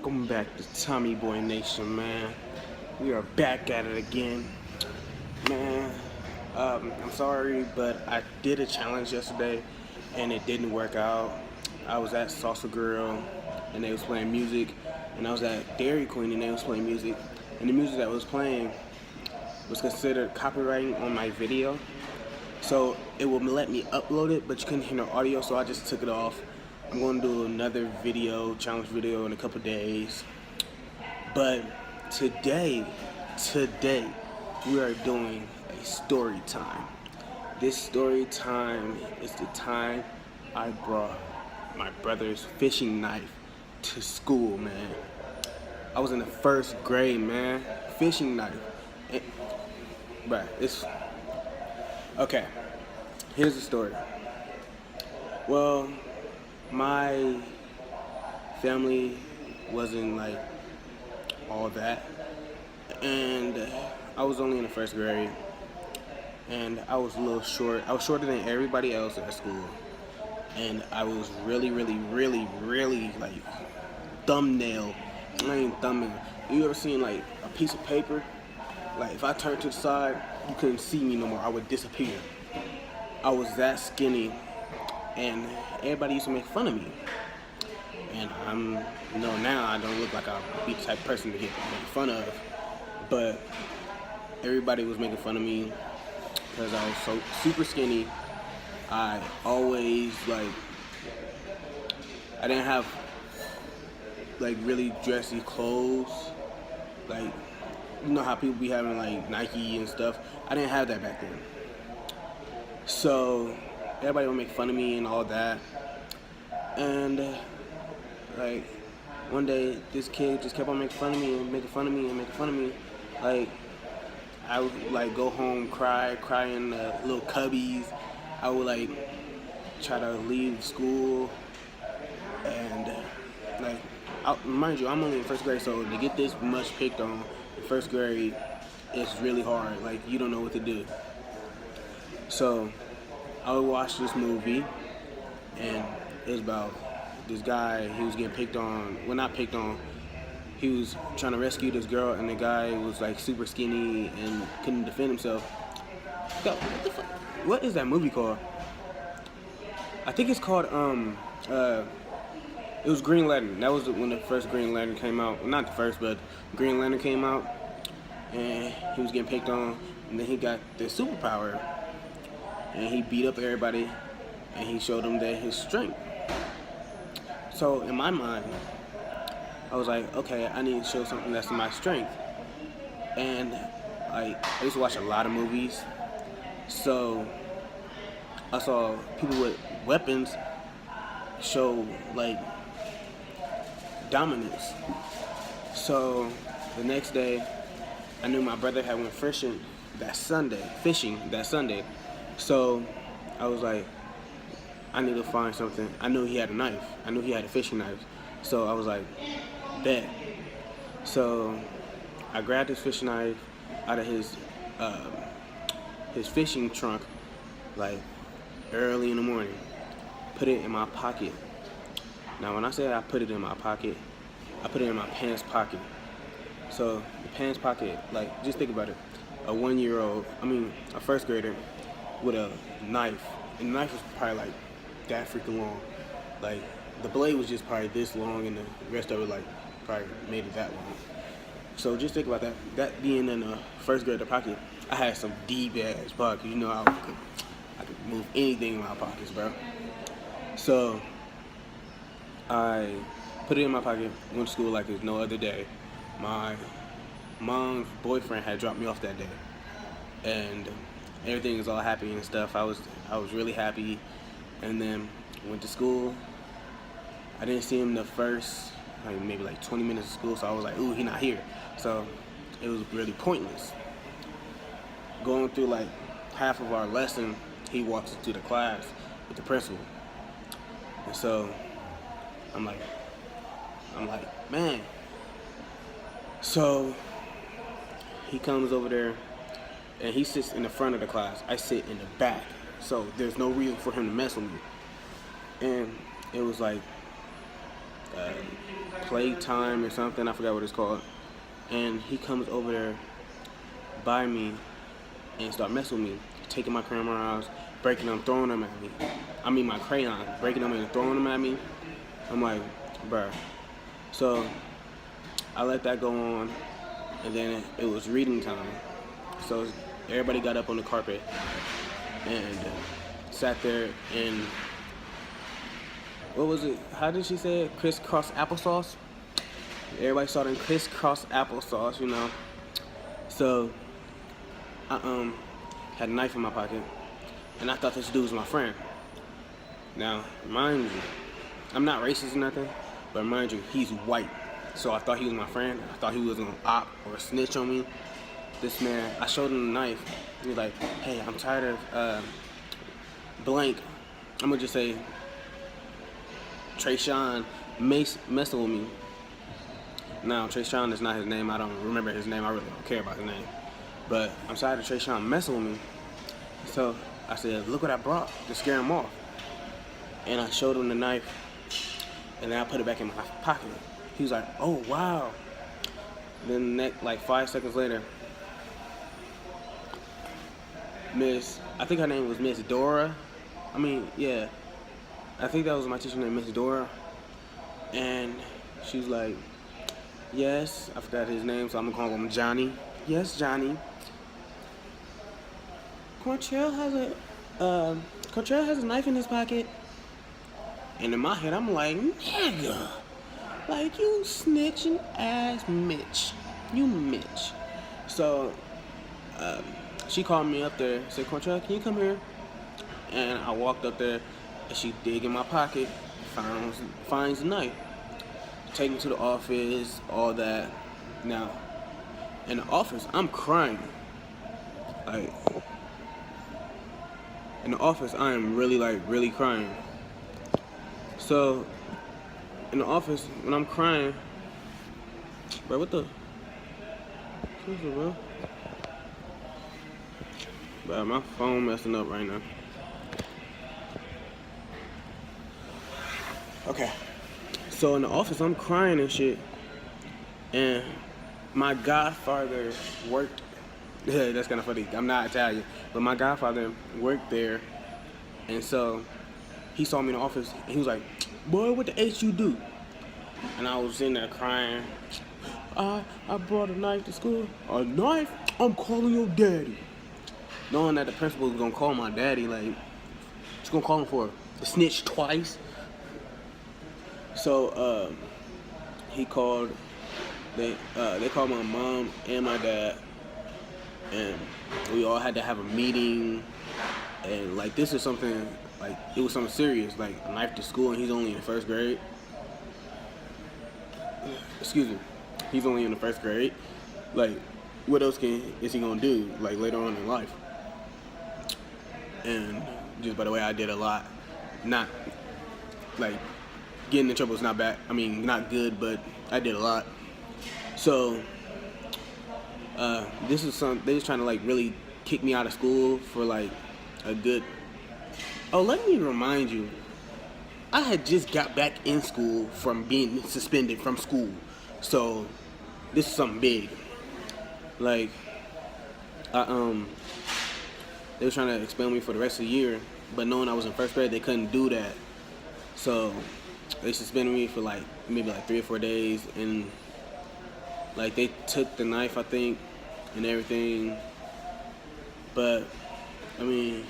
Welcome back to Tommy Boy Nation, man. We are back at it again, man. I'm sorry, but I did a challenge yesterday, and it didn't work out. I was at Salsa Grill, and they was playing music, and I was at Dairy Queen, and they was playing music, and the music that was playing was considered copywriting on my video. So it will let me upload it, but you couldn't hear no audio, so I just took it off. I'm going to do another challenge video in a couple days. But today, we are doing a story time. This story time is the time I brought my brother's fishing knife to school, man. I was in the first grade, man. Fishing knife. It's okay. Here's the story. Well, my family wasn't like all that, and I was only in the first grade, and I was a little short. I was shorter than everybody else at school, and I was really like thumbnail. I ain't thumbnail. You ever seen like a piece of paper? Like if I turned to the side, you couldn't see me no more. I would disappear. I was that skinny, and everybody used to make fun of me. And now I don't look like I'll be the type of person to get made fun of, but everybody was making fun of me because I was so super skinny. I always I didn't have like really dressy clothes, like you know how people be having like Nike and stuff. I didn't have that back then. So everybody would make fun of me and all that. And like one day this kid just kept on making fun of me and making fun of me and making fun of me. Like I would like go home, cry in the little cubbies. I would like try to leave school, and mind you, I'm only in first grade, so to get this much picked on in first grade, it's really hard. Like you don't know what to do. So I would watch this movie, and it was about this guy. He was getting picked on. Well, not picked on. He was trying to rescue this girl, and the guy was like super skinny and couldn't defend himself. Yo, what the fuck? What is that movie called? I think it's called it was Green Lantern. That was when the first Green Lantern came out. Well, not the first, but Green Lantern came out, and he was getting picked on, and then he got the superpower, and he beat up everybody, and he showed them that his strength. So in my mind, I was like, okay, I need to show something that's my strength. And I used to watch a lot of movies, so I saw people with weapons show like dominance. So the next day, I knew my brother had went fishing that Sunday. So I was like, I need to find something. I knew he had a knife. I knew he had a fishing knife. So I was like, bet. So I grabbed his fishing knife out of his fishing trunk, like early in the morning. Put it in my pocket. Now when I say I put it in my pocket, I put it in my pants pocket. So the pants pocket, like just think about it. A first grader with a knife. And the knife was probably like that freaking long. Like the blade was just probably this long, and the rest of it like probably made it that long. So just think about that. That being in a first grader pocket, I had some deep ass pockets. You know I could move anything in my pockets, bro. So I put it in my pocket, went to school like it was no other day. My mom's boyfriend had dropped me off that day, and everything was all happy and stuff. I was really happy, and then went to school. I didn't see him the first maybe 20 minutes of school, so I was like, ooh, he not here. So it was really pointless. Going through like half of our lesson, he walks into the class with the principal. And so I'm like, man. So he comes over there, and he sits in the front of the class. I sit in the back, so there's no reason for him to mess with me. And it was like playtime or something. I forgot what it's called. And he comes over there by me and start messing with me, taking my cameras, breaking them, throwing them at me. I mean my crayon, breaking them and throwing them at me. I'm like, bruh. So I let that go on, and then it was reading time. So everybody got up on the carpet and sat there and, what was it? How did she say it? Crisscross applesauce? Everybody started crisscross applesauce, you know. So I had a knife in my pocket, and I thought this dude was my friend. Now, mind you, I'm not racist or nothing, but mind you, he's white. So I thought he was my friend. I thought he was an op or a snitch on me. This man, I showed him the knife. He was like, hey, I'm tired of blank. I'm gonna just say Trayshawn messing with me. Now, Trayshawn is not his name. I don't remember his name. I really don't care about his name. But I'm tired of Trayshawn messing with me. So I said, look what I brought to scare him off. And I showed him the knife, and then I put it back in my pocket. He was like, oh, wow. Then like 5 seconds later, I think her name was Miss Dora. I think that was my teacher named Miss Dora. And she was like, yes, I forgot his name, so I'm gonna call him Johnny. Yes, Johnny. Quantrell has a knife in his pocket. And in my head, I'm like, nigga, like you snitching ass Mitch. You Mitch. So she called me up there, said, Quantrell, can you come here? And I walked up there, and she dig in my pocket, finds the knife. Take me to the office, all that. Now, in the office, I'm crying. Like, in the office, I am really crying. So, in the office, when I'm crying, bro, what the? Excuse me, bro. Bro, my phone messing up right now. Okay. So in the office, I'm crying and shit, and my godfather worked. Yeah, that's kind of funny. I'm not Italian, but my godfather worked there, and so he saw me in the office, and he was like, "Boy, what the H you do?" And I was in there crying. I brought a knife to school. A knife? I'm calling your daddy. Knowing that the principal was gonna call my daddy, like, she's gonna call him for the snitch twice. So he called. They called my mom and my dad, and we all had to have a meeting. And like this is something like it was something serious, like a knife to school, and he's only in the first grade. Excuse me, he's only in the first grade. Like, what else is he gonna do like later on in life? And just by the way, I did a lot. Not like. Getting in trouble is not bad. I mean, not good, but I did a lot. So, this is they was trying to like really kick me out of school for like a good. Oh, let me remind you, I had just got back in school from being suspended from school. So, this is something big. Like, they were trying to expel me for the rest of the year, but knowing I was in first grade, they couldn't do that. So. They suspended me for like maybe like 3 or 4 days, and like they took the knife, I think, and everything. But I mean,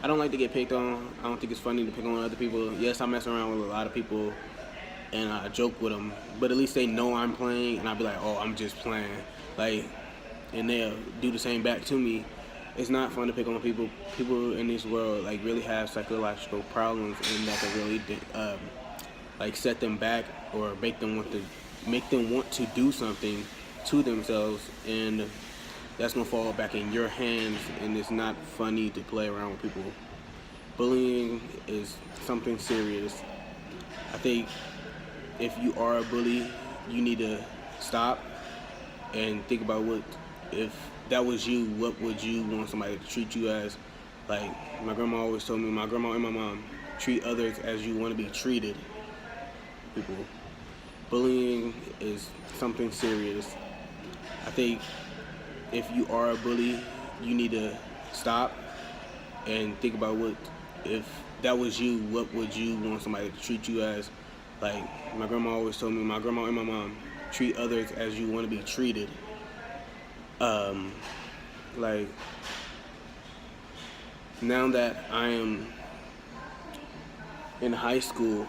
I don't like to get picked on. I don't think it's funny to pick on other people. Yes, I mess around with a lot of people, and I joke with them. But at least they know I'm playing, and I'll be like, oh, I'm just playing. Like, and they'll do the same back to me. It's not fun to pick on people. People in this world like really have psychological problems, and that can really like set them back or make them want to do something to themselves, and that's gonna fall back in your hands. And it's not funny to play around with people. Bullying is something serious. I think if you are a bully, you need to stop and think about what if that was you. What would you want somebody to treat you as? Like my grandma always told me, my grandma and my mom, treat others as you want to be treated. people. Bullying is something serious. I think if you are a bully, you need to stop and think about if that was you, what would you want somebody to treat you as? Like my grandma always told me, my grandma and my mom, treat others as you want to be treated. Like now that I am in high school,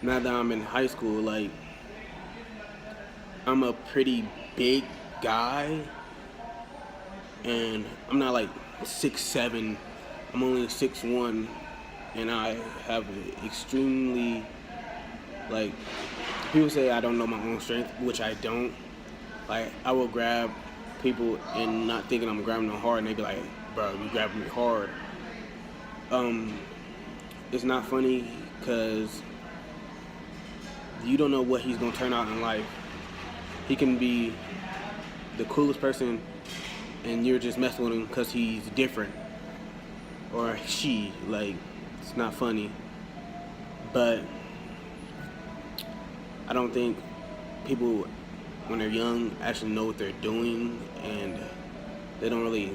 like I'm a pretty big guy, and I'm not like 6'7", I'm only 6'1", and I have extremely, like, people say I don't know my own strength, which I don't. Like, I will grab people and not thinking I'm grabbing them hard, and they be like, bro, you grabbing me hard. It's not funny because you don't know what he's gonna turn out in life. He can be the coolest person and you're just messing with him because he's different, or she. Like, it's not funny. But I don't think people when they're young actually know what they're doing, and they don't really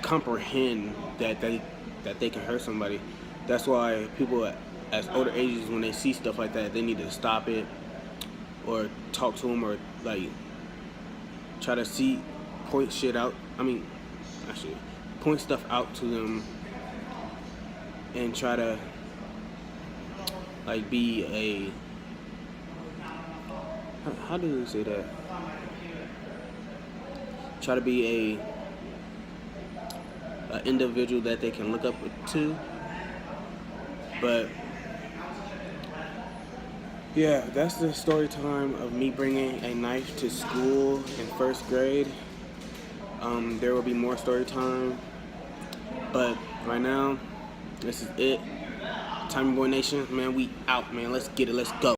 comprehend that they can hurt somebody. That's why people at older ages, when they see stuff like that, they need to stop it or talk to them, or like try to point shit out. Point stuff out to them and try to like be a, how do they say that? Try to be a individual that they can look up to. But yeah, that's the story time of me bringing a knife to school in first grade. There will be more story time, but right now, this is it. Timey Boy Nation, man, we out, man. Let's get it. Let's go.